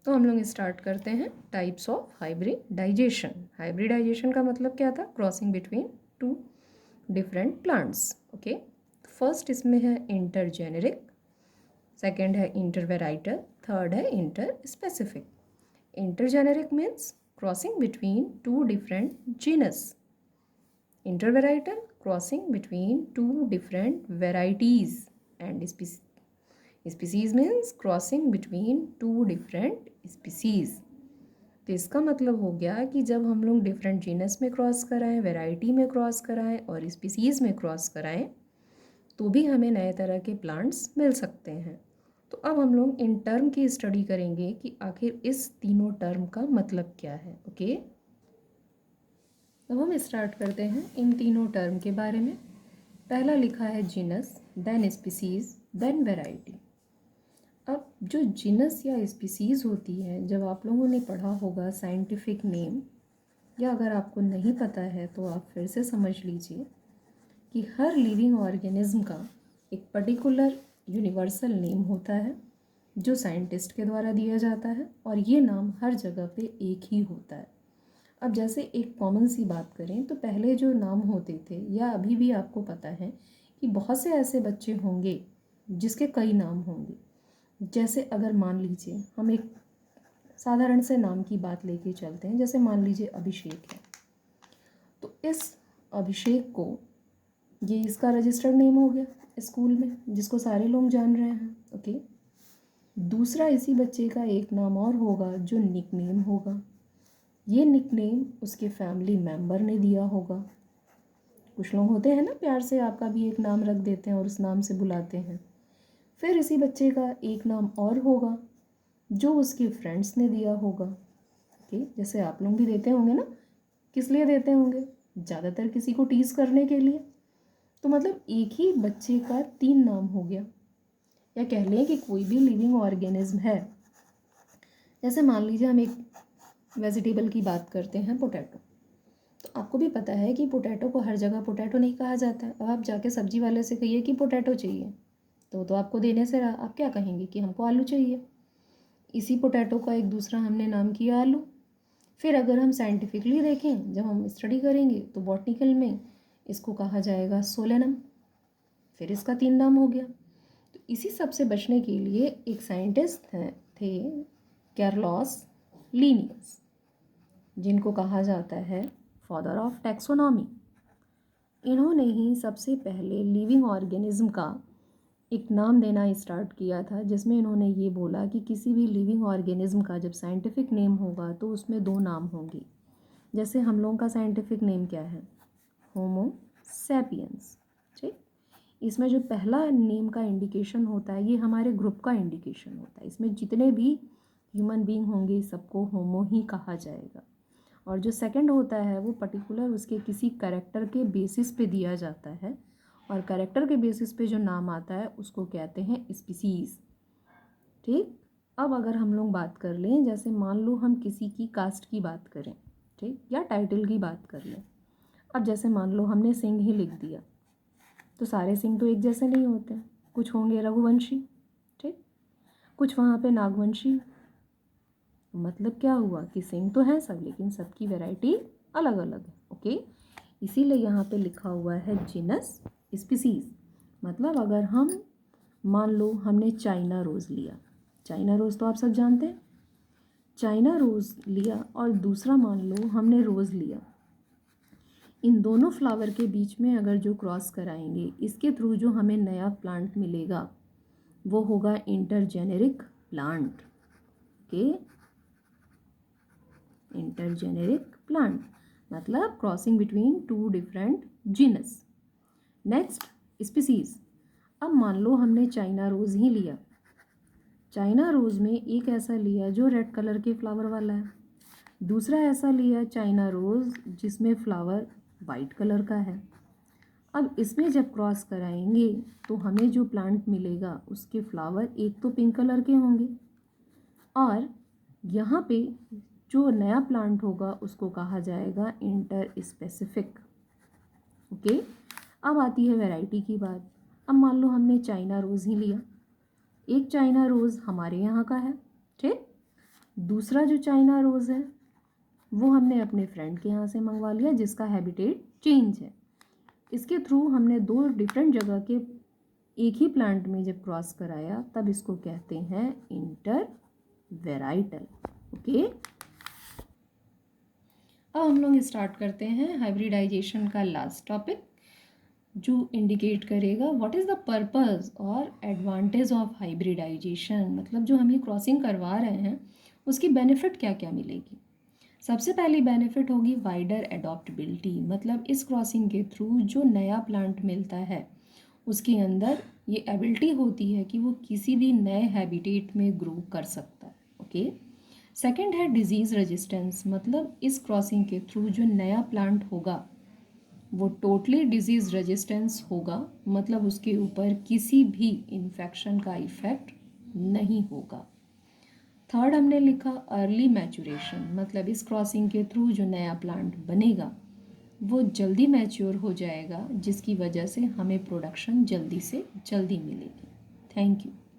तो हम लोग स्टार्ट करते हैं टाइप्स ऑफ हाइब्रिडाइजेशन। हाइब्रिडाइजेशन का मतलब क्या था? Crossing between two different plants. Okay, first इसमें है इंटरजेनेरिक, सेकेंड है इंटरवेराइटल, थर्ड है inter specific. Intergeneric means crossing between two different genus. Intervarietal crossing between two different varieties and species. Species means crossing between two different species. तो इसका मतलब हो गया कि जब हम लोग डिफरेंट जीनस में क्रॉस कराएं, वैरायटी में क्रॉस कराएं और स्पीसीज में क्रॉस कराएं तो भी हमें नए तरह के प्लांट्स मिल सकते हैं। तो अब हम लोग इन टर्म की स्टडी करेंगे कि आखिर इस तीनों टर्म का मतलब क्या है। ओके, अब हम स्टार्ट करते हैं इन तीनों टर्म के बारे में। पहला लिखा है genus, then species, then variety. अब जो जीनस या स्पीसीज़ होती है, जब आप लोगों ने पढ़ा होगा साइंटिफिक नेम, या अगर आपको नहीं पता है तो आप फिर से समझ लीजिए कि हर लिविंग ऑर्गेनिज्म का एक पर्टिकुलर यूनिवर्सल नेम होता है जो साइंटिस्ट के द्वारा दिया जाता है, और ये नाम हर जगह पे एक ही होता है। अब जैसे एक कॉमन सी बात करें तो पहले जो नाम होते थे, या अभी भी आपको पता है कि बहुत से ऐसे बच्चे होंगे जिसके कई नाम होंगे। जैसे अगर मान लीजिए हम एक साधारण से नाम की बात लेके चलते हैं, जैसे मान लीजिए अभिषेक है, तो इस अभिषेक को, ये इसका रजिस्टर्ड नेम हो गया स्कूल में जिसको सारे लोग जान रहे हैं। ओके, दूसरा इसी बच्चे का एक नाम और होगा जो निक नेम होगा। ये निक नेम उसके फैमिली मेम्बर ने दिया होगा। कुछ लोग होते हैं ना, प्यार से आपका भी एक नाम रख देते हैं और उस नाम से बुलाते हैं। फिर इसी बच्चे का एक नाम और होगा जो उसके फ्रेंड्स ने दिया होगा। ओके, जैसे आप लोग भी देते होंगे ना, किस लिए देते होंगे? ज़्यादातर किसी को टीज़ करने के लिए। तो मतलब एक ही बच्चे का 3 नाम हो गया। या कह लें कि कोई भी लिविंग ऑर्गेनिज्म है, जैसे मान लीजिए हम एक वेजिटेबल की बात करते हैं, पोटैटो। तो आपको भी पता है कि पोटैटो को हर जगह पोटैटो नहीं कहा जाता है। अब आप जाके सब्जी वाले से कहिए कि पोटैटो चाहिए, तो आपको देने से रहा, आप क्या कहेंगे कि हमको आलू चाहिए। इसी पोटैटो का एक दूसरा हमने नाम किया आलू। फिर अगर हम साइंटिफिकली देखें, जब हम स्टडी करेंगे तो बॉटनिकल में इसको कहा जाएगा सोलेनम। फिर इसका 3 नाम हो गया। तो इसी सब से बचने के लिए एक साइंटिस्ट थे कैरलोस लीनियस, जिनको कहा जाता है फादर ऑफ टैक्सोनॉमी। इन्होंने ही सबसे पहले लिविंग ऑर्गेनिज्म का एक नाम देना स्टार्ट किया था, जिसमें इन्होंने ये बोला कि किसी भी लिविंग ऑर्गेनिज्म का जब साइंटिफिक नेम होगा तो उसमें 2 नाम होंगे। जैसे हम लोगों का साइंटिफिक नेम क्या है? Homo sapiens. ठीक, इसमें जो पहला नेम का इंडिकेशन होता है, ये हमारे ग्रुप का इंडिकेशन होता है। इसमें जितने भी ह्यूमन बीइंग होंगे सबको होमो ही कहा जाएगा। और जो सेकंड होता है वो पर्टिकुलर उसके किसी कैरेक्टर के बेसिस पे दिया जाता है, और कैरेक्टर के बेसिस पे जो नाम आता है उसको कहते हैं स्पीसीज। ठीक, अब अगर हम लोग बात कर लें, जैसे मान लो हम किसी की कास्ट की बात करें, ठीक, या टाइटल की बात कर लें। अब जैसे मान लो हमने सिंह ही लिख दिया, तो सारे सिंह तो एक जैसे नहीं होते हैं। कुछ होंगे रघुवंशी, ठीक, कुछ वहाँ पे नागवंशी। मतलब क्या हुआ कि सिंह तो हैं सब, लेकिन सबकी वैरायटी अलग अलग है। ओके, इसीलिए यहाँ पे लिखा हुआ है जीनस स्पीसीज। मतलब अगर हम मान लो हमने चाइना रोज़ लिया, चाइना रोज़ तो आप सब जानते हैं, चाइना रोज़ लिया और दूसरा मान लो हमने रोज़ लिया, इन दोनों फ्लावर के बीच में अगर जो क्रॉस कराएंगे, इसके थ्रू जो हमें नया प्लांट मिलेगा वो होगा इंटरजेनेरिक प्लांट। ओके, इंटरजेनेरिक प्लांट मतलब crossing between two different genus. Next species. अब मान लो हमने चाइना रोज़ ही लिया, चाइना रोज़ में एक ऐसा लिया जो रेड कलर के फ्लावर वाला है, दूसरा ऐसा लिया चाइना रोज़ जिसमें फ्लावर वाइट कलर का है। अब इसमें जब क्रॉस कराएंगे तो हमें जो प्लांट मिलेगा उसके फ्लावर एक तो पिंक कलर के होंगे, और यहाँ पे जो नया प्लांट होगा उसको कहा जाएगा इंटर स्पेसिफिक। ओके, अब आती है वैरायटी की बात। अब मान लो हमने चाइना रोज़ ही लिया, एक चाइना रोज़ हमारे यहाँ का है, ठीक, दूसरा जो चाइना रोज़ है वो हमने अपने फ्रेंड के यहाँ से मंगवा लिया जिसका हैबिटेट चेंज है। इसके थ्रू हमने 2 डिफरेंट जगह के एक ही प्लांट में जब क्रॉस कराया तब इसको कहते हैं इंटर वेराइटल। ओके, अब हम लोग स्टार्ट करते हैं हाइब्रिडाइजेशन का लास्ट टॉपिक जो इंडिकेट करेगा व्हाट इज़ द पर्पस और एडवांटेज ऑफ हाइब्रिडाइजेशन, मतलब जो हम ये क्रॉसिंग करवा रहे हैं उसकी बेनिफिट क्या क्या मिलेगी। सबसे पहली बेनिफिट होगी वाइडर एडॉप्टेबिलिटी, मतलब इस क्रॉसिंग के थ्रू जो नया प्लांट मिलता है उसके अंदर ये एबिलिटी होती है कि वो किसी भी नए हैबिटेट में ग्रो कर सकता है। ओके, सेकंड है डिजीज़ रेजिस्टेंस, मतलब इस क्रॉसिंग के थ्रू जो नया प्लांट होगा वो टोटली डिजीज़ रेजिस्टेंस होगा, मतलब उसके ऊपर किसी भी इन्फेक्शन का इफ़ेक्ट नहीं होगा। थर्ड हमने लिखा अर्ली मैचुरेशन, मतलब इस क्रॉसिंग के थ्रू जो नया प्लांट बनेगा वो जल्दी मैच्योर हो जाएगा जिसकी वजह से हमें प्रोडक्शन जल्दी से जल्दी मिलेगी। Thank you.